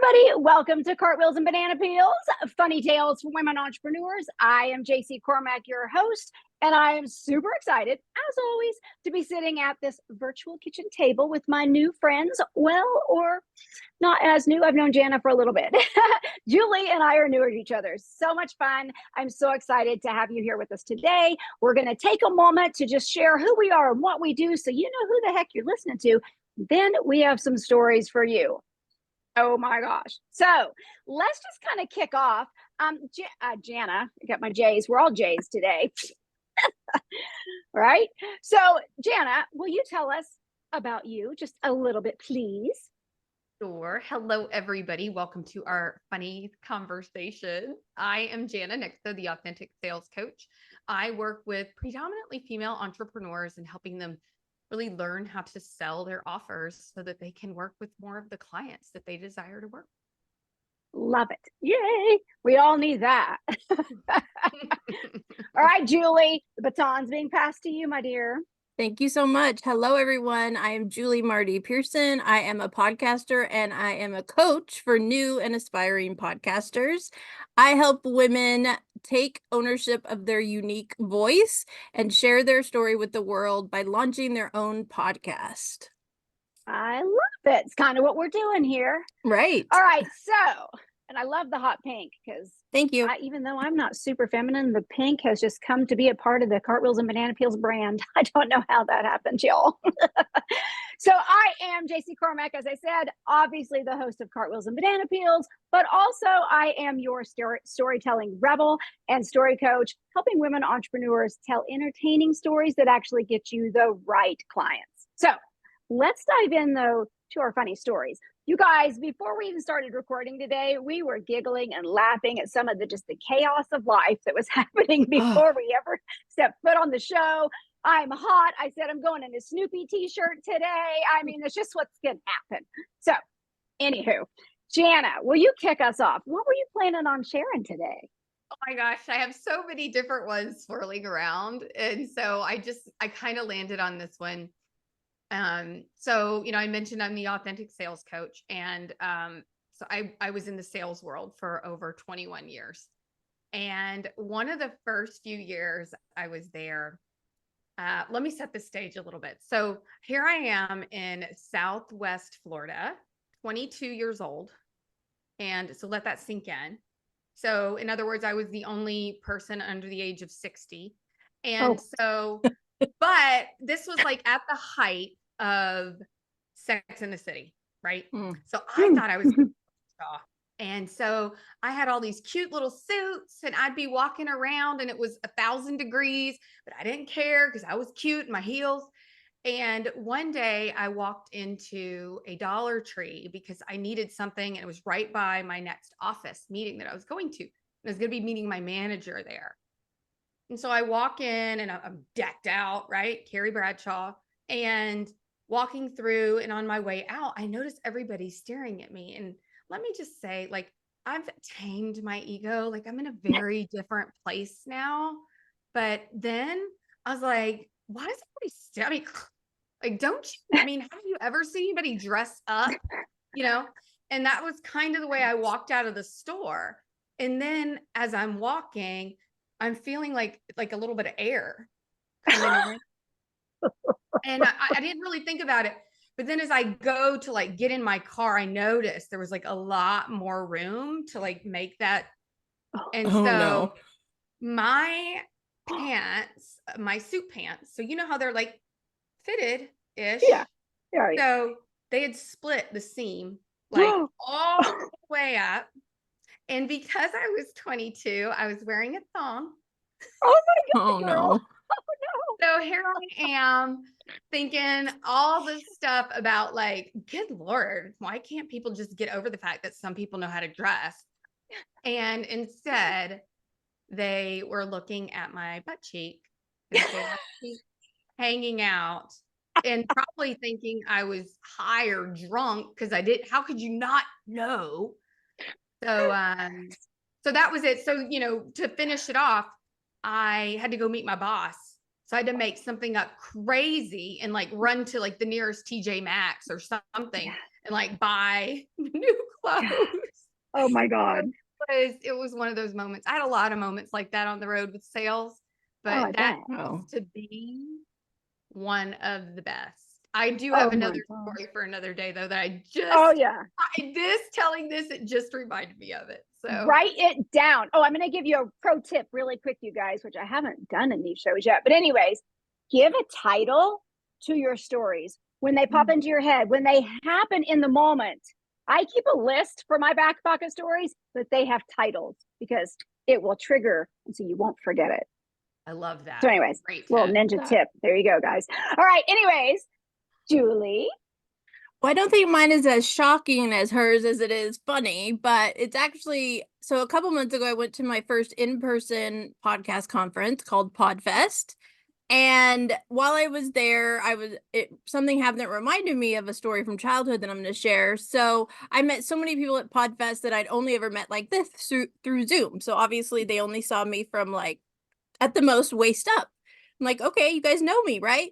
everybody. Welcome to Cartwheels and Banana Peels, funny tales for women entrepreneurs. I am Jaycie Cormac, your host, and I am super excited, as always, to be sitting at this virtual kitchen table with my new friends. Well, or not as new. I've known Jana for a little bit. Julie and I are newer to each other. So much fun. I'm so excited to have you here with us today. We're going to take a moment to just share who we are and what we do so you know who the heck you're listening to. Then we have some stories for you. Oh my gosh. So let's just kind of kick off. Jana, I got my J's. We're all J's today. Right? So Jana, will you tell us about you just a little bit, please? Sure. Hello, everybody. Welcome to our funny conversation. I am Jana Niksa, the Authentic Sales Coach. I work with predominantly female entrepreneurs and helping them really learn how to sell their offers so that they can work with more of the clients that they desire to work with. Love it. Yay. We all need that. All right, Julie, the baton's being passed to you, my dear. Thank you so much. Hello, everyone. I am Julie Marty-Pearson. I am a podcaster and I am a coach for new and aspiring podcasters. I help women take ownership of their unique voice and share their story with the world by launching their own podcast. I love it. It's kind of what we're doing here. Right. All right. So, and I love the hot pink because thank you. Even though I'm not super feminine, the pink has just come to be a part of the Cartwheels and Banana Peels brand. I don't know how that happened, y'all. So I am Jaycie Cormac, as I said, obviously the host of Cartwheels and Banana Peels, but also I am your storytelling rebel and story coach, helping women entrepreneurs tell entertaining stories that actually get you the right clients. So let's dive in, though, to our funny stories. You guys, before we even started recording today, we were giggling and laughing at some of the chaos of life that was happening before we ever stepped foot on the show. I'm hot. I said I'm going in a Snoopy t-shirt today. I mean, it's just what's going to happen. So, anywho, Jana, will you kick us off? What were you planning on sharing today? Oh my gosh, I have so many different ones swirling around. And so I kind of landed on this one. So, I mentioned I'm the authentic sales coach. And so I was in the sales world for over 21 years. And one of the first few years I was there, let me set the stage a little bit. So here I am in Southwest Florida, 22 years old. And so let that sink in. So in other words, I was the only person under the age of 60. And so, but this was like at the height of Sex in the City, right? So I thought I was and so I had all these cute little suits and I'd be walking around and it was 1,000 degrees, but I didn't care because I was cute in my heels. And one day I walked into a Dollar Tree because I needed something and it was right by my next office meeting that I was going to. And I was going to be meeting my manager there. And so I walk in and I'm decked out, right? Carrie Bradshaw. And walking through and on my way out, I noticed everybody staring at me. And let me just say, like, I've tamed my ego. Like, I'm in a very different place now. But then I was like, why does everybody stare at me? Like, have you ever seen anybody dress up? And that was kind of the way I walked out of the store. And then as I'm walking, I'm feeling like a little bit of air coming in. And I didn't really think about it. But then as I go to get in my car, I noticed there was a lot more room to make that. And so my pants, my suit pants, so you know how they're fitted-ish. Yeah. Right. So they had split the seam all the way up. And because I was 22, I was wearing a thong. Oh my God. Oh no. So here I am thinking all this stuff about good Lord, why can't people just get over the fact that some people know how to dress? And instead they were looking at my butt cheek hanging out and probably thinking I was high or drunk because how could you not know? So, so that was it. So, to finish it off, I had to go meet my boss. So I had to make something up crazy and run to the nearest TJ Maxx or something and like buy new clothes. Oh my God. It was one of those moments. I had a lot of moments like that on the road with sales, Oh, I but that bet. used to be one of the best. I do Oh have my another gosh. story for another day though that Oh yeah. telling this, it just reminded me of it. So Write it down. Oh, I'm going to give you a pro tip really quick, you guys, which I haven't done in these shows yet. But anyways, give a title to your stories when they pop into your head, when they happen in the moment. I keep a list for my back pocket stories, but they have titles because it will trigger, and so you won't forget it. I love that. So anyways, Great little tip. ninja tip. There you go, guys. All right. Anyways, Julie. Well, I don't think mine is as shocking as hers as it is funny, but it's actually, so a couple months ago, I went to my first in-person podcast conference called PodFest. And while I was there, something happened that reminded me of a story from childhood that I'm going to share. So I met so many people at PodFest that I'd only ever met like this through Zoom. So obviously they only saw me from like at the most waist up. I'm like, okay, you guys know me, right?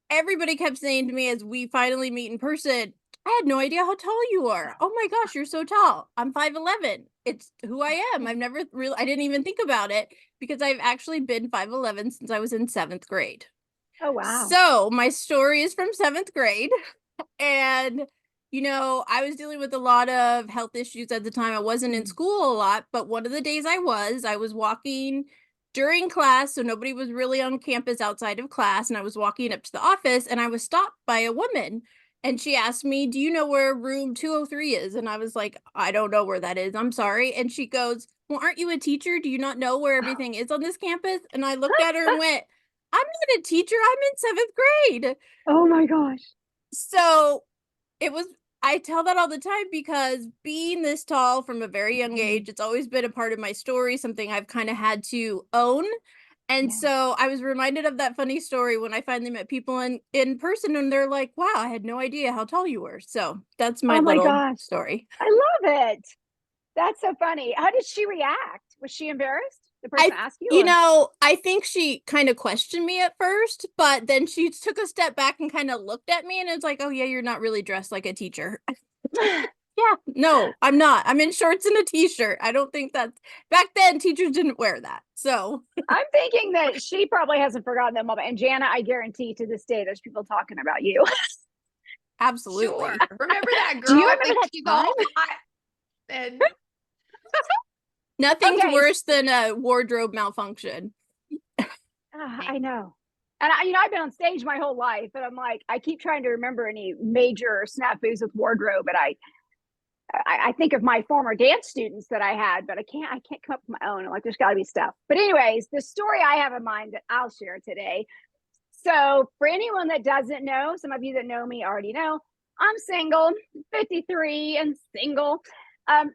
Everybody kept saying to me as we finally meet in person, I had no idea how tall you are. Oh my gosh, you're so tall. I'm 5'11". It's who I am. I didn't even think about it because I've actually been 5'11" since I was in 7th grade. Oh, wow. So my story is from 7th grade. And, I was dealing with a lot of health issues at the time. I wasn't in school a lot, but one of the days I was walking during class, so nobody was really on campus outside of class, and I was walking up to the office, and I was stopped by a woman, and she asked me, do you know where room 203 is? And I was like, I don't know where that is. I'm sorry. And she goes, well, aren't you a teacher? Do you not know where everything is on this campus? And I looked at her and went, I'm not a teacher. I'm in 7th grade. Oh my gosh. So I tell that all the time because being this tall from a very young age, it's always been a part of my story, something I've kind of had to own. And so I was reminded of that funny story when I finally met people in person, and they're like, wow, I had no idea how tall you were. So that's my little story. I love it. That's so funny. How did she react? Was she embarrassed? The person asked you? I think she kind of questioned me at first, but then she took a step back and kind of looked at me and it's like, oh yeah, you're not really dressed like a teacher. Yeah, no, I'm not. I'm in shorts and a t-shirt. I don't think that's back then teachers didn't wear that. So I'm thinking that she probably hasn't forgotten that moment. And Jana, I guarantee to this day there's people talking about you. absolutely. Sure. Remember that girl? Do you remember that she's time? all hot and Nothing's Okay. worse than a wardrobe malfunction. I know. And I've been on stage my whole life, and I'm like, I keep trying to remember any major snafus with wardrobe, and I think of my former dance students that I had, but I can't come up with my own. I'm like, there's got to be stuff. But anyways, the story I have in mind that I'll share today. So for anyone that doesn't know, some of you that know me already know, I'm single, 53 and single. Kind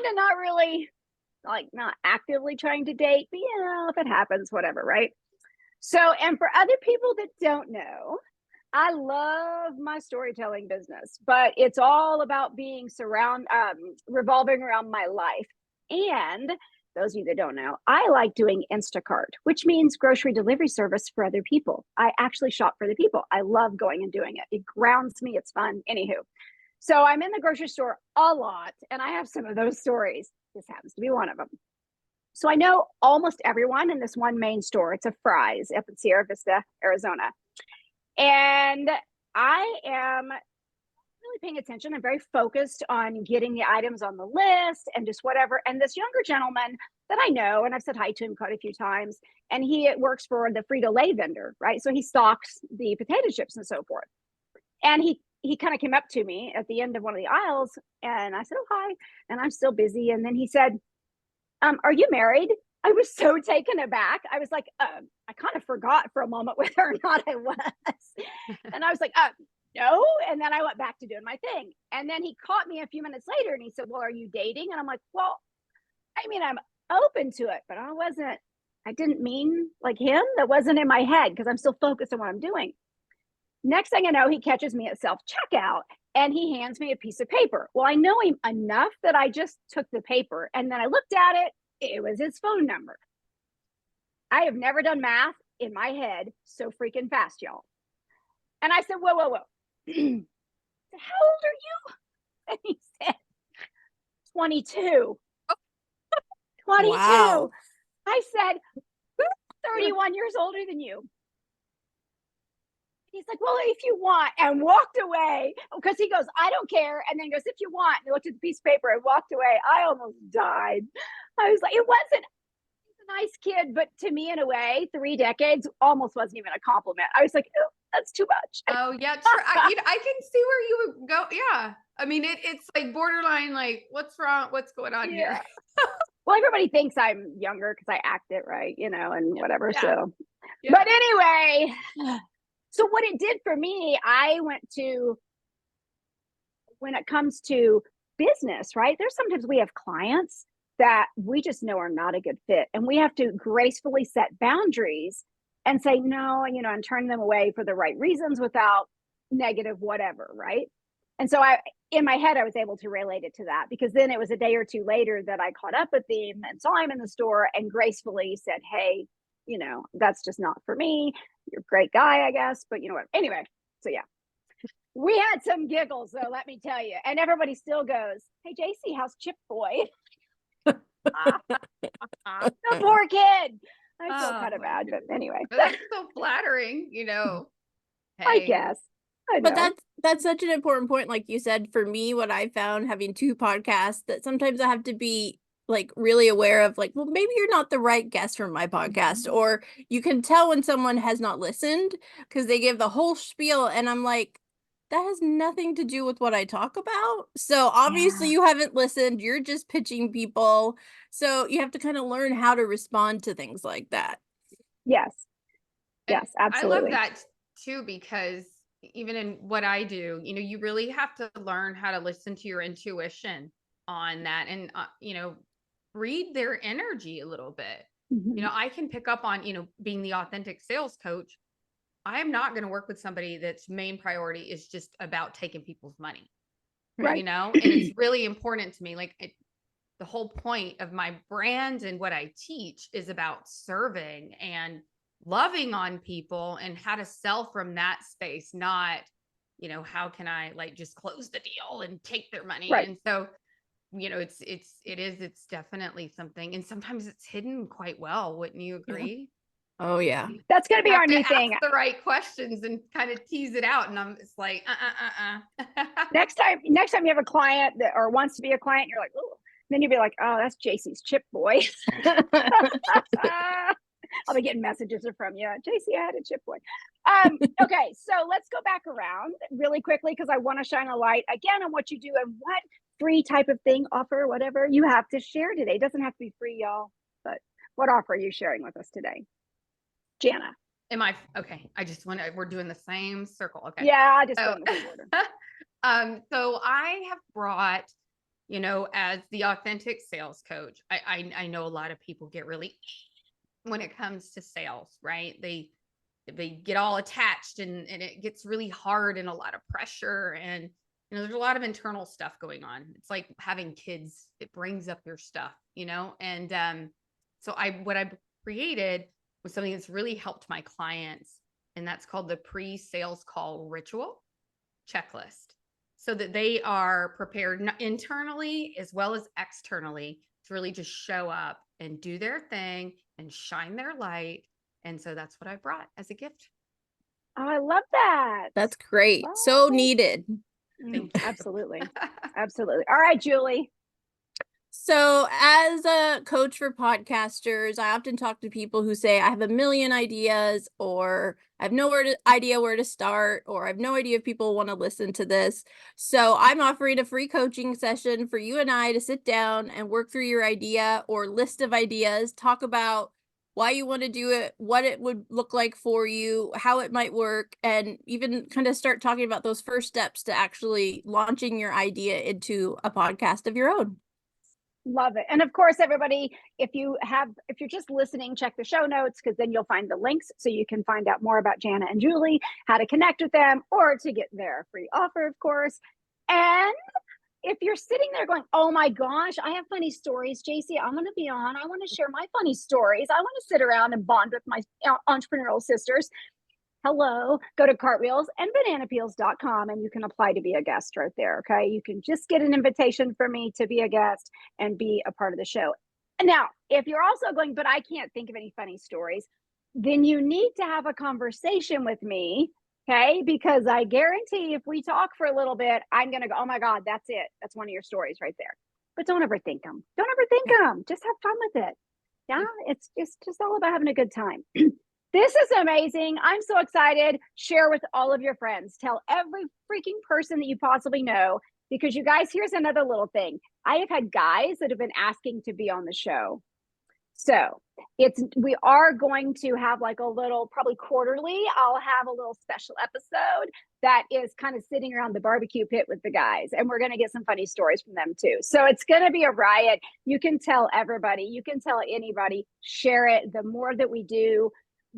of not really, like, not actively trying to date, but if it happens, whatever, right? So, and for other people that don't know, I love my storytelling business, but it's all about being revolving around my life. And those of you that don't know, I like doing Instacart, which means grocery delivery service for other people. I actually shop for the people. I love going and doing it. It grounds me. It's fun. Anywho, so I'm in the grocery store a lot, and I have some of those stories. This happens to be one of them. So I know almost everyone in this one main store. It's a Fry's up in Sierra Vista, Arizona. And I am really paying attention. I'm very focused on getting the items on the list and just whatever. And this younger gentleman that I know, and I've said hi to him quite a few times, and he works for the Frito-Lay vendor, right? So he stocks the potato chips and so forth. And he kind of came up to me at the end of one of the aisles, and I said, oh, hi. And I'm still busy. And then he said, are you married? I was so taken aback. I was like, I kind of forgot for a moment whether or not I was. And I was like, no. And then I went back to doing my thing. And then he caught me a few minutes later and he said, well, are you dating? And I'm like, well, I mean, I'm open to it, but I didn't mean like him. That wasn't in my head because I'm still focused on what I'm doing. Next thing I know, he catches me at self-checkout and he hands me a piece of paper. Well, I know him enough that I just took the paper and then I looked at it. It was his phone number. I have never done math in my head so freaking fast, y'all. And I said, whoa. How old are you? And he said, 22. 22. Wow. I said, who's 31 years older than you? He's like, well, if you want, and walked away because he goes, I don't care. And then he goes, if you want, and he looked at the piece of paper and walked away. I almost died. I was like, he's a nice kid, but to me, in a way, 3 decades almost wasn't even a compliment. I was like, oh, that's too much. Oh yeah, true. I can see where you would go. Yeah, I mean it's like borderline. Like, what's wrong? What's going on here? Well, everybody thinks I'm younger because I act it right, and whatever. Yeah. So, Yeah. But anyway, so what it did for me, when it comes to business, right? There's sometimes we have clients that we just know are not a good fit, and we have to gracefully set boundaries and say no, and turn them away for the right reasons without negative whatever, right? And so in my head, I was able to relate it to that, because then it was a day or two later that I caught up with him and saw him in the store and gracefully said, hey, that's just not for me. You're a great guy, I guess, but you know what? Anyway, so yeah, we had some giggles, though, let me tell you. And everybody still goes, hey, Jaycie, how's Chip Boy? The poor kid. I feel kind of bad, but anyway. But that's so flattering, Hey. I guess. I know. But that's such an important point. Like you said, for me, what I found having 2 podcasts, that sometimes I have to be like really aware of, like, well, maybe you're not the right guest for my podcast. Or you can tell when someone has not listened because they give the whole spiel, and I'm like, that has nothing to do with what I talk about. So obviously you haven't listened. You're just pitching people. So you have to kind of learn how to respond to things like that. Yes. Yes, absolutely. I love that too, because even in what I do, you really have to learn how to listen to your intuition on that, and read their energy a little bit. Mhm. I can pick up on, being the authentic sales coach, I am not going to work with somebody that's main priority is just about taking people's money. Right. And it's really important to me. Like, the whole point of my brand and what I teach is about serving and loving on people, and how to sell from that space, not, how can I just close the deal and take their money. Right. And so, it's definitely something, and sometimes it's hidden quite well. Wouldn't you agree? Oh yeah. That's going to be You our have to new thing. ask the right questions and kind of tease it out. And it's like, Next time you have a client or wants to be a client, you're like, oh, then you'll be like, oh, that's Jaycie's Chip Boy. I'll be getting messages from you. Jaycie, I had a Chip Boy. Okay, so let's go back around really quickly, because I want to shine a light again on what you do and what free type of thing, offer, whatever you have to share today. It doesn't have to be free, y'all, but what offer are you sharing with us today? Jana. Am I okay? We're doing the same circle. Okay. Yeah, I just go in the same order. So I have brought, as the authentic sales coach, I know a lot of people get really, when it comes to sales, right? They get all attached, and it gets really hard, and a lot of pressure, and there's a lot of internal stuff going on. It's like having kids, it brings up your stuff, and so what I created was something that's really helped my clients, and that's called the pre-sales call ritual checklist, so that they are prepared internally as well as externally to really just show up and do their thing and shine their light. And so that's what I brought as a gift. Oh, I love that. That's great. So needed. Thank you. Absolutely. Absolutely. All right, Julie. So as a coach for podcasters, I often talk to people who say, I have a million ideas, or I have idea where to start, or I have no idea if people want to listen to this. So I'm offering a free coaching session for you and I to sit down and work through your idea or list of ideas, talk about why you want to do it, what it would look like for you, how it might work, and even kind of start talking about those first steps to actually launching your idea into a podcast of your own. Love it. And of course, everybody, if you're just listening, check the show notes, because then you'll find the links so you can find out more about Jana and Julie, how to connect with them, or to get their free offer, of course. And if you're sitting there going, oh my gosh, I have funny stories, Jaycie, I'm going to be on. I want to share my funny stories. I want to sit around and bond with my entrepreneurial sisters. hello, go to cartwheelsandbananapeels.com and you can apply to be a guest right there. Okay. You can just get an invitation for me to be a guest and be a part of the show. And now, if you're also going, but I can't think of any funny stories, then you need to have a conversation with me. Okay. Because I guarantee if we talk for a little bit, I'm going to go, oh my God, that's it. That's one of your stories right there. But don't overthink them. Don't overthink them. Just have fun with it. Yeah. It's just all about having a good time. This is amazing. I'm so excited. Share with all of your friends. Tell every freaking person that you possibly know, because you guys, here's another little thing. I have had guys that have been asking to be on the show. So we are going to have like a little, probably quarterly, I'll have a little special episode that is kind of sitting around the barbecue pit with the guys. And we're going to get some funny stories from them too. So it's going to be a riot. You can tell everybody, you can tell anybody, share it. The more that we do,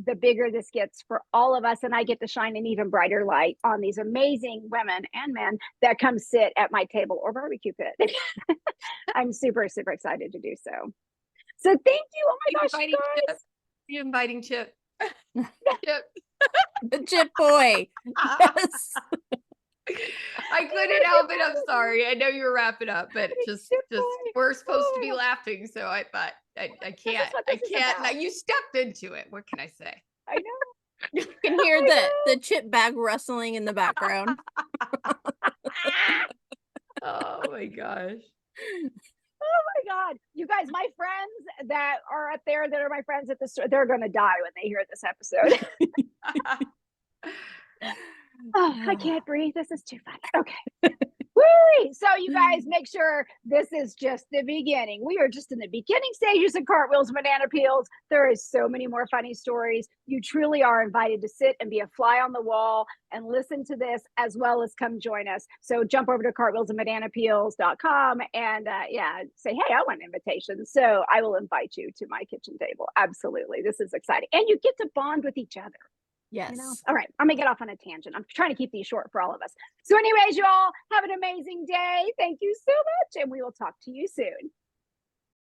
the bigger this gets for all of us. And I get to shine an even brighter light on these amazing women and men that come sit at my table or barbecue pit. I'm super, super excited to do so. So thank you. Oh my gosh, you guys. You're inviting Chip. Chip. The Chip boy. Yes. I couldn't help it. I'm sorry. I know you were wrapping up, but just we're supposed to be laughing. So I thought I can't. Now you stepped into it. What can I say? I know. You can hear the chip bag rustling in the background. Oh my gosh. Oh my God. You guys, my friends that are up there that are my friends at the store, they're going to die when they hear this episode. Oh, I can't breathe. This is too funny. Okay. Woo! So you guys make sure this is just the beginning. We are just in the beginning stages of Cartwheels and Banana Peels. There is so many more funny stories. You truly are invited to sit and be a fly on the wall and listen to this, as well as come join us. So jump over to cartwheelsandbananapeels.com and say, hey, I want an invitation. So I will invite you to my kitchen table. Absolutely. This is exciting. And you get to bond with each other. Yes. You know? All right. I'm going to get off on a tangent. I'm trying to keep these short for all of us. So anyways, you all have an amazing day. Thank you so much. And we will talk to you soon.